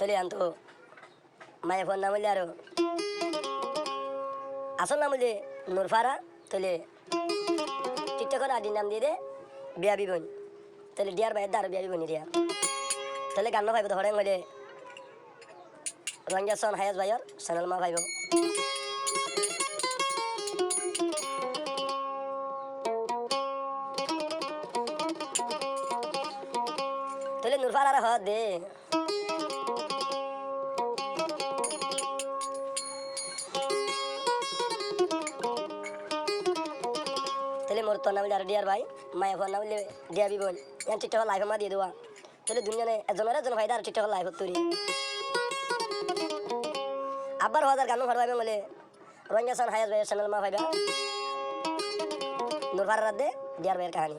তলে আনতো মায়ে ফোন নাম হইলে আরো আসল নাম হইলে নুরফারা তলে টিকটকের আদি নাম দিয়ে দে বিয়া বিবন তলে ডিয়ার বাইর দার বিয়া বিবনি ডিয়ার তলে গান ভাইব তো হরে হইলে রঞ্জাসন হায়াস ভাইয়র চ্যানেল মা ভাইব তলে নুরফারা হ দে মোর তোর নাম ডিয়ার ভাই মায়ের ফোন নাম ডিয়া বিবন ইয়ান টিকটক লাইভ মা দিয়ে দেওয়া তাহলে দুজনে একজন ভাইদার টিকটক লাইভ তৈরি আবার হাজার গান ভাড় ভাইবে বলে রঞ্জাসন হায়াস ভাইয়ের চ্যানেল মা ভাইবা নুরফার রাতে ডিয়ার ভাইয়ের কাহিনী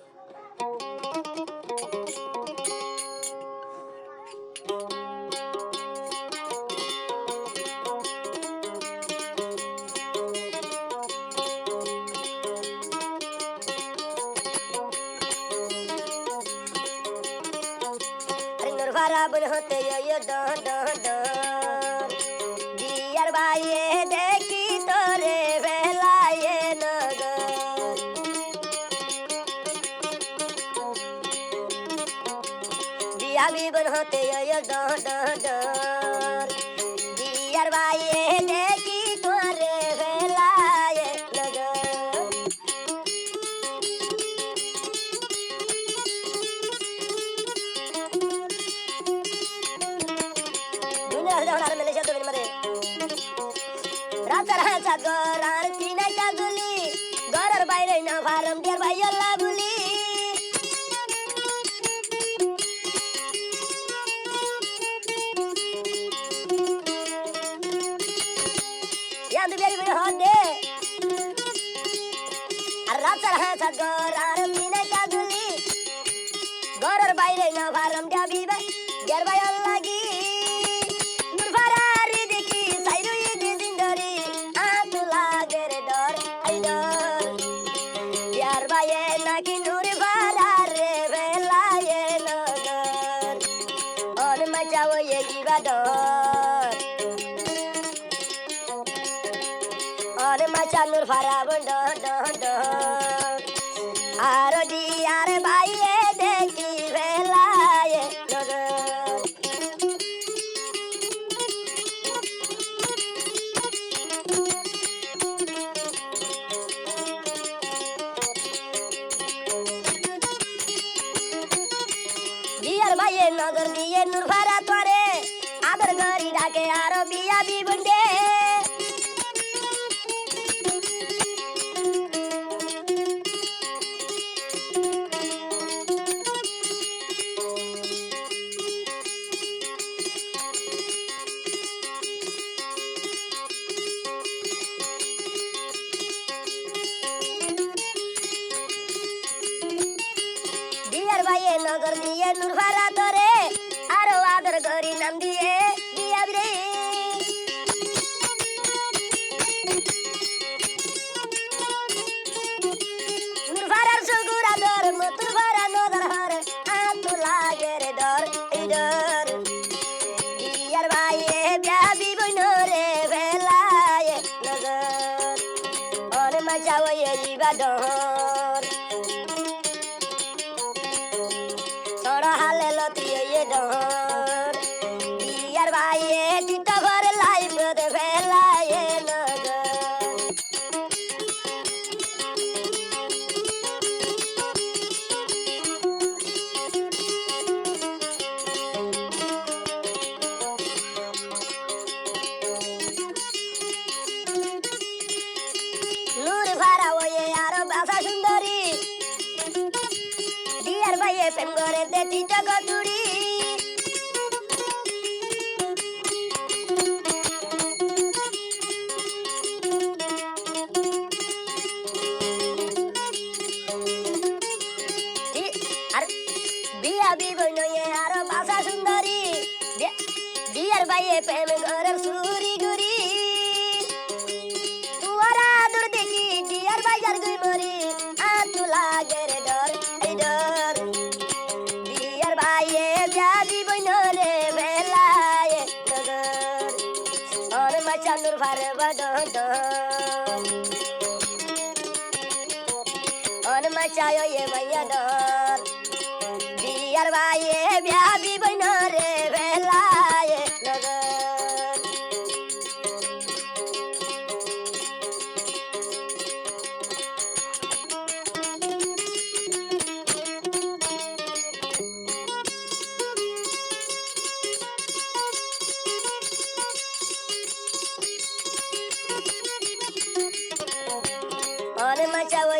बराबर होते ये डन डन डन जियर भाई देखी तोरे बेलाए नगर जिया भी बन होते ये डन डन डन जियर भाई देखी तोरे बेलाए नगर রাজা গরার চিনাই কাজুলি গরার বাইরে না ফার্ম ডিয়ার ভাইয়াল্লা বুলি ইয়াদ বেরি বেরি হদে আর রাজা গরার চিনাই কাজুলি গরার বাইরে না ফার্ম ডিয়ার ভাইয়াল্লা গি और मचा नूर फरा डन डन डन आरो डियार भाई देखी बेलाए नगर डियार भाई नगर दिए नूर फरा तोरे आदर गरी डाके आरो बिया भी बंदे नगर दिए नुरफारा तोरे आरो आदर गरी नाम दिए दिया रे नुरफारार सुगुरा दर मुतुरफारा नगर हर आतु लागे रे डर ए डर दियार भाई ब्याबी बनो रे बेलाए नगर और मचाओ ये जीवा डर हाले लतिए ये डर यार भाई टिकटक पर लाइव दे फैलाए नगर नूर फारा वो ये यारो बासा सुंदरी डियार भाई प्रेम करे दे टिकटक जुड़ी बिया भी बनो ये आरो बासा सुंदरी डियार भाई प्रेम करे सुरी गुरी तुअरा दूर देखी डियार भाई जार गुई मरी आ तू लागे रे डर ए डर डियार भाई ब्याबी बनो रे बेलाए মাচায় এ মাইয়া ডর বিয়ার ভাইয়ে বিয়াবি বইন রে বেলায় নগর অনে মাচাও